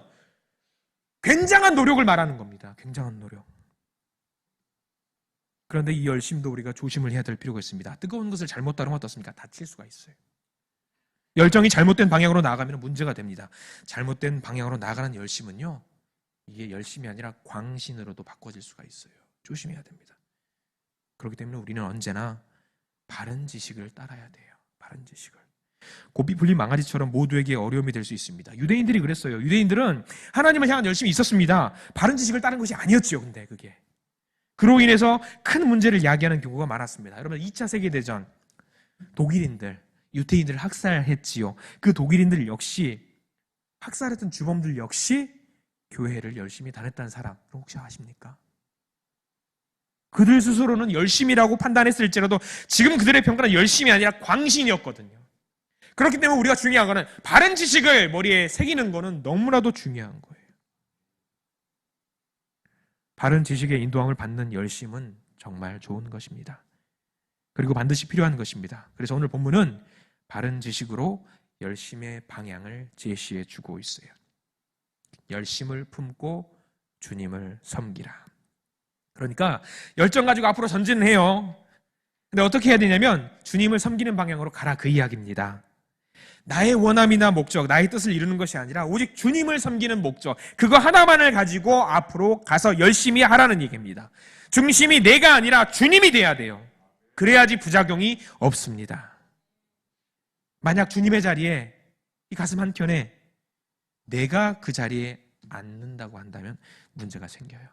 굉장한 노력을 말하는 겁니다. 굉장한 노력. 그런데 이 열심도 우리가 조심을 해야 될 필요가 있습니다. 뜨거운 것을 잘못 다루면 어떻습니까? 다칠 수가 있어요. 열정이 잘못된 방향으로 나아가면 문제가 됩니다. 잘못된 방향으로 나아가는 열심은요, 이게 열심이 아니라 광신으로도 바꿔질 수가 있어요. 조심해야 됩니다. 그렇기 때문에 우리는 언제나 바른 지식을 따라야 돼요. 바른 지식을. 고삐 풀린 망아지처럼 모두에게 어려움이 될 수 있습니다. 유대인들이 그랬어요. 유대인들은 하나님을 향한 열심이 있었습니다. 바른 지식을 따른 것이 아니었죠. 근데 그게. 그로 인해서 큰 문제를 야기하는 경우가 많았습니다. 여러분, 2차 세계대전 독일인들, 유태인들을 학살했지요. 그 독일인들 역시, 학살했던 주범들 역시 교회를 열심히 다녔다는 사람 혹시 아십니까? 그들 스스로는 열심이라고 판단했을지라도 지금 그들의 평가는 열심이 아니라 광신이었거든요. 그렇기 때문에 우리가 중요한 거는 바른 지식을 머리에 새기는 거는 너무나도 중요한 거예요. 바른 지식의 인도함을 받는 열심은 정말 좋은 것입니다. 그리고 반드시 필요한 것입니다. 그래서 오늘 본문은 바른 지식으로 열심의 방향을 제시해 주고 있어요. 열심을 품고 주님을 섬기라. 그러니까 열정 가지고 앞으로 전진해요. 근데 어떻게 해야 되냐면 주님을 섬기는 방향으로 가라, 그 이야기입니다. 나의 원함이나 목적, 나의 뜻을 이루는 것이 아니라 오직 주님을 섬기는 목적, 그거 하나만을 가지고 앞으로 가서 열심히 하라는 얘기입니다. 중심이 내가 아니라 주님이 돼야 돼요. 그래야지 부작용이 없습니다. 만약 주님의 자리에 이 가슴 한켠에 내가 그 자리에 앉는다고 한다면 문제가 생겨요.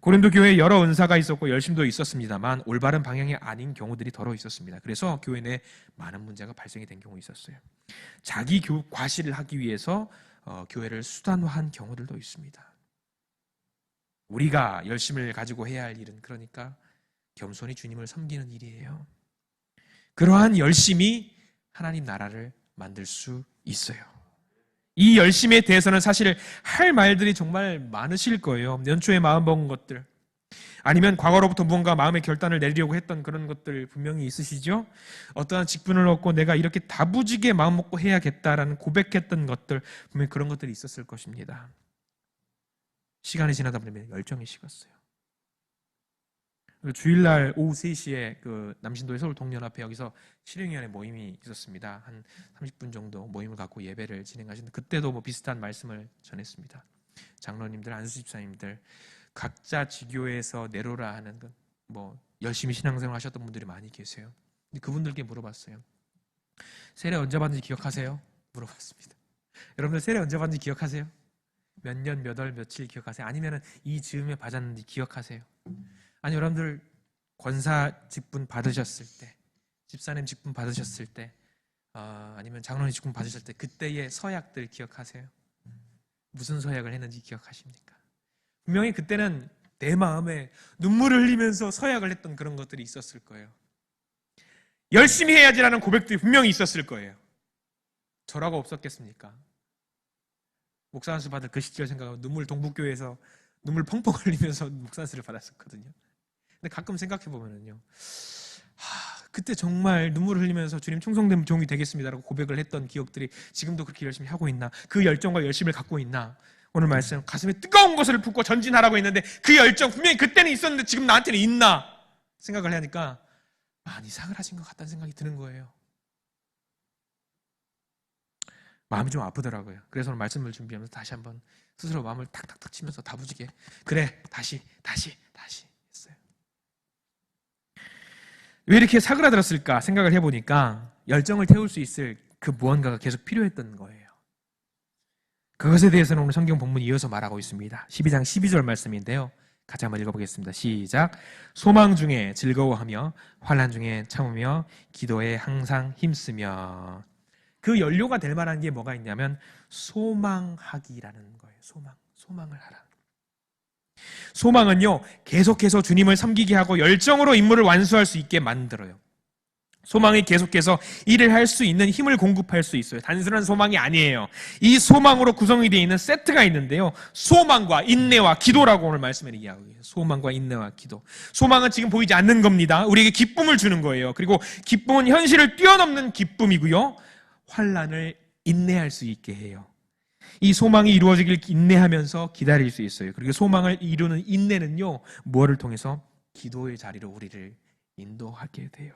고린도 교회에 여러 은사가 있었고 열심도 있었습니다만 올바른 방향이 아닌 경우들이 더러 있었습니다. 그래서 교회 내에 많은 문제가 발생이 된 경우 있었어요. 자기 과시를 하기 위해서 교회를 수단화한 경우들도 있습니다. 우리가 열심을 가지고 해야 할 일은 그러니까 겸손히 주님을 섬기는 일이에요. 그러한 열심이 하나님 나라를 만들 수 있어요. 이 열심에 대해서는 사실 할 말들이 정말 많으실 거예요. 연초에 마음먹은 것들, 아니면 과거로부터 무언가 마음의 결단을 내리려고 했던 그런 것들 분명히 있으시죠? 어떠한 직분을 얻고 내가 이렇게 다부지게 마음먹고 해야겠다라는 고백했던 것들, 분명히 그런 것들이 있었을 것입니다. 시간이 지나다 보면 열정이 식었어요. 주일날 오후 3시에 그 남신도의 서울 동년앞에 여기서 실행위원회 모임이 있었습니다. 한 30분 정도 모임을 갖고 예배를 진행하시는데, 그때도 뭐 비슷한 말씀을 전했습니다. 장로님들, 안수집사님들, 각자 지교에서 내로라 하는 뭐 열심히 신앙생활 하셨던 분들이 많이 계세요. 근데 그분들께 물어봤어요. 세례 언제 받는지 기억하세요? 물어봤습니다. 여러분들 세례 언제 받는지 기억하세요? 몇 년, 몇 월, 며칠 기억하세요? 아니면 이 즈음에 받았는지 기억하세요? 아니, 여러분들 권사 직분 받으셨을 때, 집사님 직분 받으셨을 때, 아니면 장로님 직분 받으셨을 때 그때의 서약들 기억하세요? 무슨 서약을 했는지 기억하십니까? 분명히 그때는 내 마음에 눈물을 흘리면서 서약을 했던 그런 것들이 있었을 거예요. 열심히 해야지라는 고백들이 분명히 있었을 거예요. 저라고 없었겠습니까? 목사 안수 받을 그 시절 생각하면 동북교회에서 눈물 펑펑 흘리면서 목사 안수를 받았었거든요. 근데 가끔 생각해 보면은요, 그때 정말 눈물을 흘리면서 주님 충성된 종이 되겠습니다라고 고백을 했던 기억들이 지금도 그렇게 열심히 하고 있나? 그 열정과 열심을 갖고 있나? 오늘 말씀, 가슴에 뜨거운 것을 붓고 전진하라고 했는데 그 열정 분명히 그때는 있었는데 지금 나한테는 있나? 생각을 하니까 많이 사그라진 것 같다는 생각이 드는 거예요. 마음이 좀 아프더라고요. 그래서 오늘 말씀을 준비하면서 다시 한번 스스로 마음을 탁탁탁 치면서 다부지게, 그래, 다시 했어요. 왜 이렇게 사그라들었을까 생각을 해보니까 열정을 태울 수 있을 그 무언가가 계속 필요했던 거예요. 그것에 대해서는 오늘 성경 본문이 이어서 말하고 있습니다. 12장 12절 말씀인데요, 같이 한번 읽어보겠습니다. 시작. 소망 중에 즐거워하며 환난 중에 참으며 기도에 항상 힘쓰며. 그 연료가 될 만한 게 뭐가 있냐면 소망하기라는 거예요. 소망을 하라. 소망은요, 계속해서 주님을 섬기게 하고 열정으로 임무를 완수할 수 있게 만들어요. 소망이 계속해서 일을 할 수 있는 힘을 공급할 수 있어요. 단순한 소망이 아니에요. 이 소망으로 구성이 되어 있는 세트가 있는데요, 소망과 인내와 기도라고 오늘 말씀에 얘기하고 있어요. 소망과 인내와 기도. 소망은 지금 보이지 않는 겁니다. 우리에게 기쁨을 주는 거예요. 그리고 기쁨은 현실을 뛰어넘는 기쁨이고요, 환난을 인내할 수 있게 해요. 이 소망이 이루어지길 인내하면서 기다릴 수 있어요. 그리고 소망을 이루는 인내는요, 무엇을 통해서? 기도의 자리로 우리를 인도하게 돼요.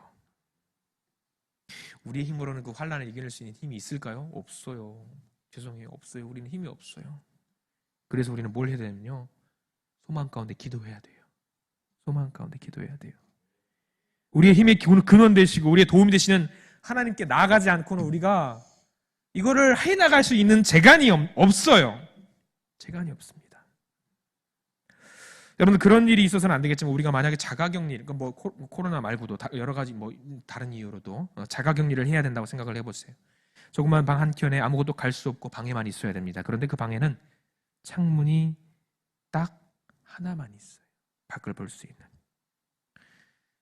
우리의 힘으로는 그 환난을 이겨낼 수 있는 힘이 있을까요? 없어요. 죄송해요. 없어요. 우리는 힘이 없어요. 그래서 우리는 뭘 해야 되냐면요, 소망 가운데 기도해야 돼요. 소망 가운데 기도해야 돼요. 우리의 힘의 근원 되시고 우리의 도움이 되시는 하나님께 나아가지 않고는 우리가 이거를 해나갈 수 있는 재간이 없어요. 재간이 없습니다. 여러분들, 그런 일이 있어서는 안 되겠지만 우리가 만약에 자가격리, 뭐 코로나 말고도 여러 가지 뭐 다른 이유로도 자가격리를 해야 된다고 생각을 해보세요. 조그만 방 한켠에 아무것도 갈 수 없고 방에만 있어야 됩니다. 그런데 그 방에는 창문이 딱 하나만 있어요. 밖을 볼 수 있는.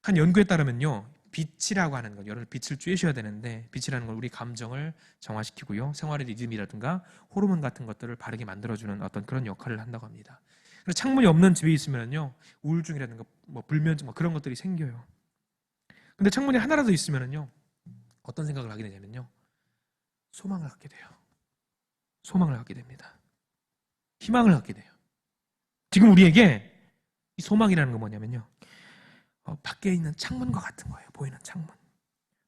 한 연구에 따르면요, 빛이라고 하는 건, 여러분 빛을 쬐셔야 되는데, 빛이라는 건 우리 감정을 정화시키고요, 생활의 리듬이라든가 호르몬 같은 것들을 바르게 만들어주는 어떤 그런 역할을 한다고 합니다. 그래서 창문이 없는 집에 있으면요, 우울증이라든가 뭐 불면증, 뭐 그런 것들이 생겨요. 근데 창문이 하나라도 있으면요, 어떤 생각을 하게 되냐면요, 소망을 갖게 돼요. 소망을 갖게 됩니다. 희망을 갖게 돼요. 지금 우리에게 이 소망이라는 건 뭐냐면요, 밖에 있는 창문과 같은 거예요. 보이는 창문.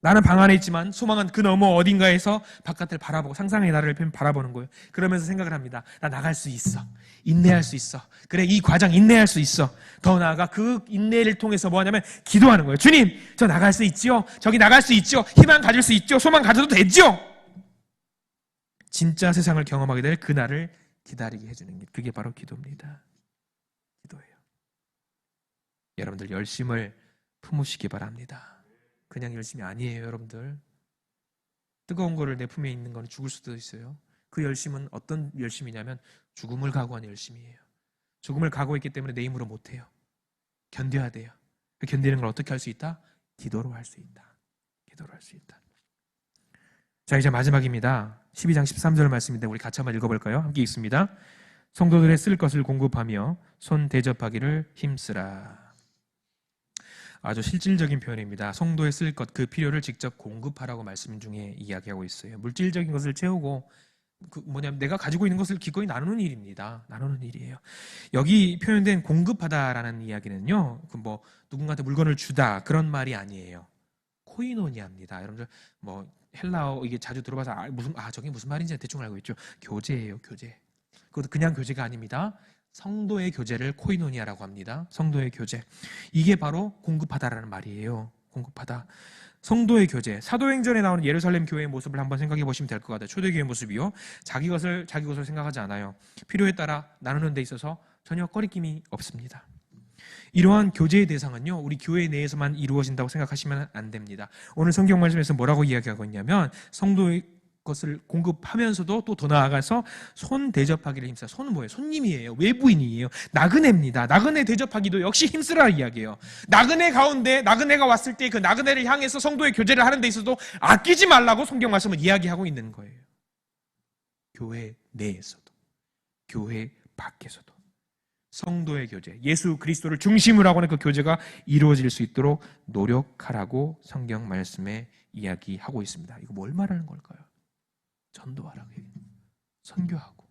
나는 방 안에 있지만 소망은 그 너머 어딘가에서 바깥을 바라보고 상상의 나라를 바라보는 거예요. 그러면서 생각을 합니다. 나 나갈 수 있어. 인내할 수 있어. 그래, 이 과정 인내할 수 있어. 더 나아가 그 인내를 통해서 뭐 하냐면 기도하는 거예요. 주님, 저 나갈 수 있지요? 저기 나갈 수 있죠? 희망 가질 수 있죠? 소망 가져도 되죠? 진짜 세상을 경험하게 될 그날을 기다리게 해주는 게, 그게 바로 기도입니다. 기도예요. 여러분들 열심을 품으시기 바랍니다. 그냥 열심이 아니에요, 여러분들. 뜨거운 거를 내 품에 있는 건 죽을 수도 있어요. 그 열심은 어떤 열심이냐면 죽음을 각오한 열심이에요. 죽음을 각오했기 때문에 내 힘으로 못해요. 견뎌야 돼요. 견디는 걸 어떻게 할 수 있다? 기도로 할 수 있다. 기도로 할 수 있다. 자, 이제 마지막입니다. 12장 13절 말씀인데 우리 같이 한번 읽어볼까요? 함께 읽습니다. 성도들의 쓸 것을 공급하며 손 대접하기를 힘쓰라. 아주 실질적인 표현입니다. 성도의 쓸 것, 그 필요를 직접 공급하라고 말씀 중에 이야기하고 있어요. 물질적인 것을 채우고 내가 가지고 있는 것을 기꺼이 나누는 일입니다. 나누는 일이에요. 여기 표현된 공급하다라는 이야기는요, 누군가한테 물건을 주다 그런 말이 아니에요. 코이노니아입니다. 여러분들 헬라어 이게 자주 들어봐서 저게 무슨 말인지 대충 알고 있죠. 교제예요, 교제. 그것도 그냥 교제가 아닙니다. 성도의 교제를 코이노니아라고 합니다. 성도의 교제. 이게 바로 공급하다라는 말이에요. 공급하다. 성도의 교제. 사도행전에 나오는 예루살렘 교회의 모습을 한번 생각해 보시면 될 것 같아요. 초대교회의 모습이요. 자기 것을 생각하지 않아요. 필요에 따라 나누는 데 있어서 전혀 꺼리낌이 없습니다. 이러한 교제의 대상은요, 우리 교회 내에서만 이루어진다고 생각하시면 안 됩니다. 오늘 성경 말씀에서 뭐라고 이야기하고 있냐면 성도의 것을 공급하면서도 또 더 나아가서 손 대접하기를 힘쓰라. 손은 뭐예요? 손님이에요. 외부인이에요. 나그네입니다. 나그네 대접하기도 역시 힘쓰라 이야기예요. 나그네 가운데 나그네가 왔을 때 그 나그네를 향해서 성도의 교제를 하는 데 있어도 아끼지 말라고 성경 말씀을 이야기하고 있는 거예요. 교회 내에서도 교회 밖에서도 성도의 교제, 예수 그리스도를 중심으로 하고 하는 그 교제가 이루어질 수 있도록 노력하라고 성경 말씀에 이야기하고 있습니다. 이거 뭘 말하는 걸까요? 전도하라고 얘기해요. 선교하고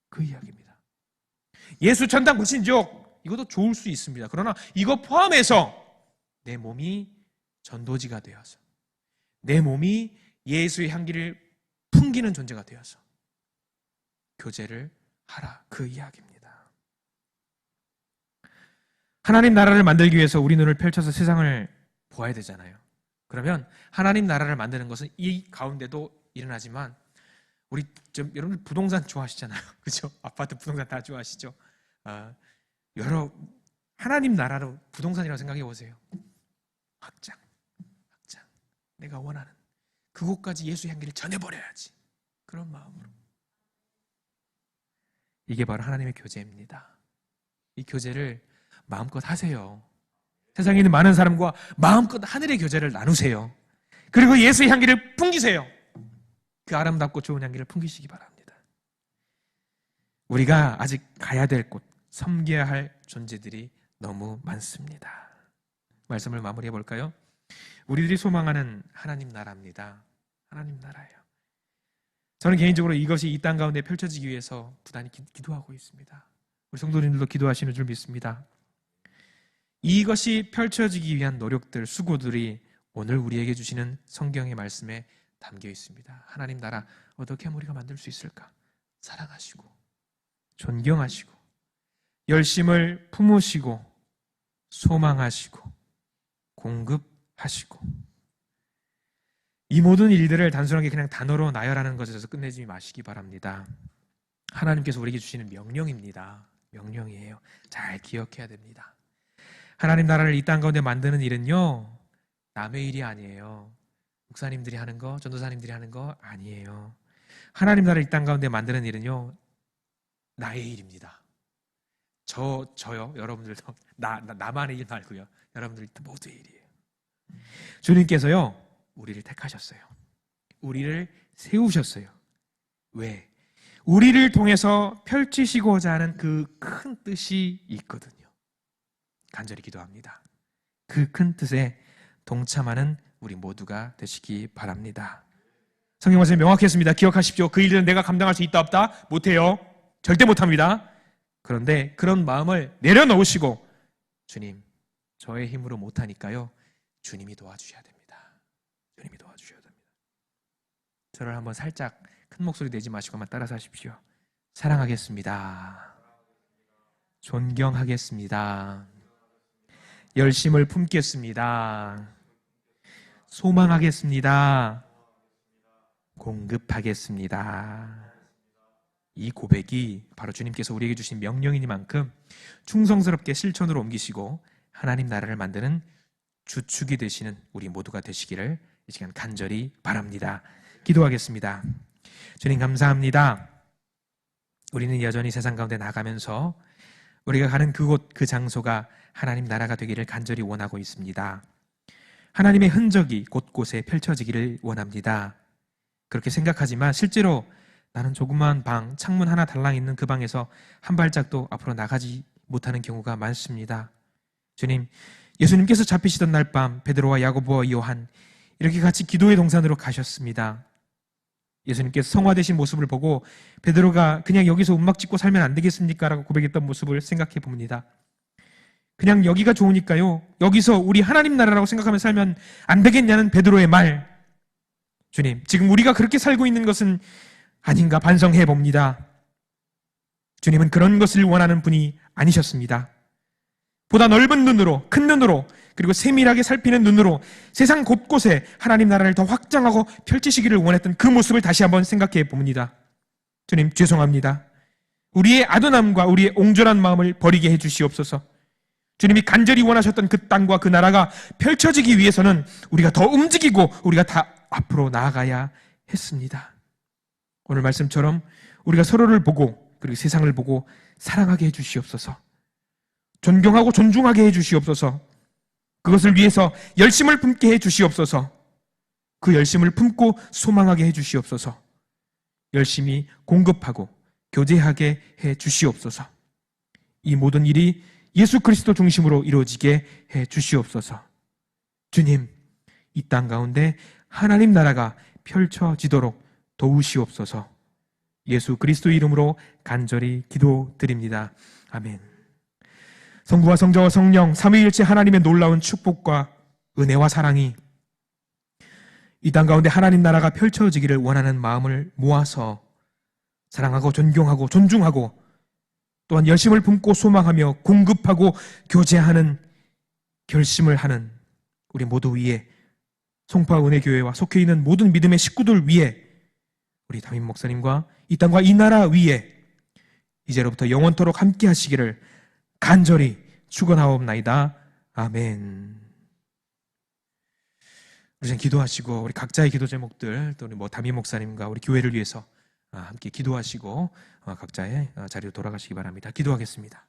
그 이야기입니다. 예수 전당 불신족 이것도 좋을 수 있습니다. 그러나 이거 포함해서 내 몸이 전도지가 되어서 내 몸이 예수의 향기를 풍기는 존재가 되어서 교제를 하라 그 이야기입니다. 하나님 나라를 만들기 위해서 우리 눈을 펼쳐서 세상을 보아야 되잖아요. 그러면 하나님 나라를 만드는 것은 이 가운데도 일어나지만 여러분들 부동산 좋아하시잖아요. 그렇죠? 아파트 부동산 다 좋아하시죠? 하나님 나라로 부동산이라고 생각해 보세요. 확장. 내가 원하는 그곳까지 예수의 향기를 전해버려야지. 그런 마음으로. 이게 바로 하나님의 교제입니다. 이 교제를 마음껏 하세요. 세상에 있는 많은 사람과 마음껏 하늘의 교제를 나누세요. 그리고 예수의 향기를 풍기세요. 그 아름답고 좋은 향기를 풍기시기 바랍니다. 우리가 아직 가야 될 곳, 섬겨야 할 존재들이 너무 많습니다. 말씀을 마무리해 볼까요? 우리들이 소망하는 하나님 나라입니다. 하나님 나라예요. 저는 개인적으로 이것이 이 땅 가운데 펼쳐지기 위해서 부단히 기도하고 있습니다. 우리 성도님들도 기도하시는 줄 믿습니다. 이것이 펼쳐지기 위한 노력들, 수고들이 오늘 우리에게 주시는 성경의 말씀에 담겨 있습니다. 하나님 나라 어떻게 하면 우리가 만들 수 있을까? 사랑하시고 존경하시고 열심을 품으시고 소망하시고 공급하시고 이 모든 일들을 단순하게 그냥 단어로 나열하는 것에서 끝내지 마시기 바랍니다. 하나님께서 우리에게 주시는 명령입니다. 명령이에요. 잘 기억해야 됩니다. 하나님 나라를 이 땅 가운데 만드는 일은요, 남의 일이 아니에요. 목사님들이 하는 거, 전도사님들이 하는 거 아니에요. 하나님 나라를 이 땅 가운데 만드는 일은요, 나의 일입니다. 저요, 여러분들도 나만의 일 말고요, 여러분들도 모두의 일이에요. 주님께서요, 우리를 택하셨어요. 우리를 세우셨어요. 왜? 우리를 통해서 펼치시고자 하는 그 큰 뜻이 있거든요. 간절히 기도합니다. 그 큰 뜻에 동참하는 우리 모두가 되시기 바랍니다. 성경 말씀이 명확했습니다. 기억하십시오. 그 일은 내가 감당할 수 있다 없다? 못해요. 절대 못합니다. 그런데 그런 마음을 내려놓으시고 주님, 저의 힘으로 못하니까요, 주님이 도와주셔야 됩니다. 주님이 도와주셔야 됩니다. 저를 한번 살짝 큰 목소리 내지 마시고 한번 따라서 하십시오. 사랑하겠습니다. 존경하겠습니다. 열심을 품겠습니다. 소망하겠습니다. 공급하겠습니다. 이 고백이 바로 주님께서 우리에게 주신 명령이니만큼 충성스럽게 실천으로 옮기시고 하나님 나라를 만드는 주축이 되시는 우리 모두가 되시기를 이 시간 간절히 바랍니다. 기도하겠습니다. 주님 감사합니다. 우리는 여전히 세상 가운데 나가면서 우리가 가는 그곳 그 장소가 하나님 나라가 되기를 간절히 원하고 있습니다. 하나님의 흔적이 곳곳에 펼쳐지기를 원합니다. 그렇게 생각하지만 실제로 나는 조그만 방, 창문 하나 달랑 있는 그 방에서 한 발짝도 앞으로 나가지 못하는 경우가 많습니다. 주님, 예수님께서 잡히시던 날 밤 베드로와 야고보와 요한 이렇게 같이 기도의 동산으로 가셨습니다. 예수님께서 성화되신 모습을 보고 베드로가 그냥 여기서 움막 짓고 살면 안 되겠습니까? 라고 고백했던 모습을 생각해 봅니다. 그냥 여기가 좋으니까요, 여기서 우리 하나님 나라라고 생각하며 살면 안 되겠냐는 베드로의 말. 주님, 지금 우리가 그렇게 살고 있는 것은 아닌가 반성해 봅니다. 주님은 그런 것을 원하는 분이 아니셨습니다. 보다 넓은 눈으로, 큰 눈으로, 그리고 세밀하게 살피는 눈으로 세상 곳곳에 하나님 나라를 더 확장하고 펼치시기를 원했던 그 모습을 다시 한번 생각해 봅니다. 주님, 죄송합니다. 우리의 아둔함과 우리의 옹졸한 마음을 버리게 해 주시옵소서. 주님이 간절히 원하셨던 그 땅과 그 나라가 펼쳐지기 위해서는 우리가 더 움직이고 우리가 다 앞으로 나아가야 했습니다. 오늘 말씀처럼 우리가 서로를 보고 그리고 세상을 보고 사랑하게 해 주시옵소서. 존경하고 존중하게 해 주시옵소서. 그것을 위해서 열심을 품게 해 주시옵소서. 그 열심을 품고 소망하게 해 주시옵소서. 열심히 공급하고 교제하게 해 주시옵소서. 이 모든 일이 예수 그리스도 중심으로 이루어지게 해 주시옵소서. 주님, 이 땅 가운데 하나님 나라가 펼쳐지도록 도우시옵소서. 예수 그리스도 이름으로 간절히 기도드립니다. 아멘. 성부와 성자와 성령 삼위일체 하나님의 놀라운 축복과 은혜와 사랑이 이 땅 가운데 하나님 나라가 펼쳐지기를 원하는 마음을 모아서 사랑하고 존경하고 존중하고 또한 열심을 품고 소망하며 공급하고 교제하는 결심을 하는 우리 모두 위에, 송파은혜교회와 속해 있는 모든 믿음의 식구들 위에, 우리 담임 목사님과 이 땅과 이 나라 위에 이제로부터 영원토록 함께 하시기를 간절히 축원하옵나이다. 아멘. 우리 좀 기도하시고 우리 각자의 기도 제목들, 또 우리 담임 목사님과 우리 교회를 위해서 함께 기도하시고 각자의 자리로 돌아가시기 바랍니다. 기도하겠습니다.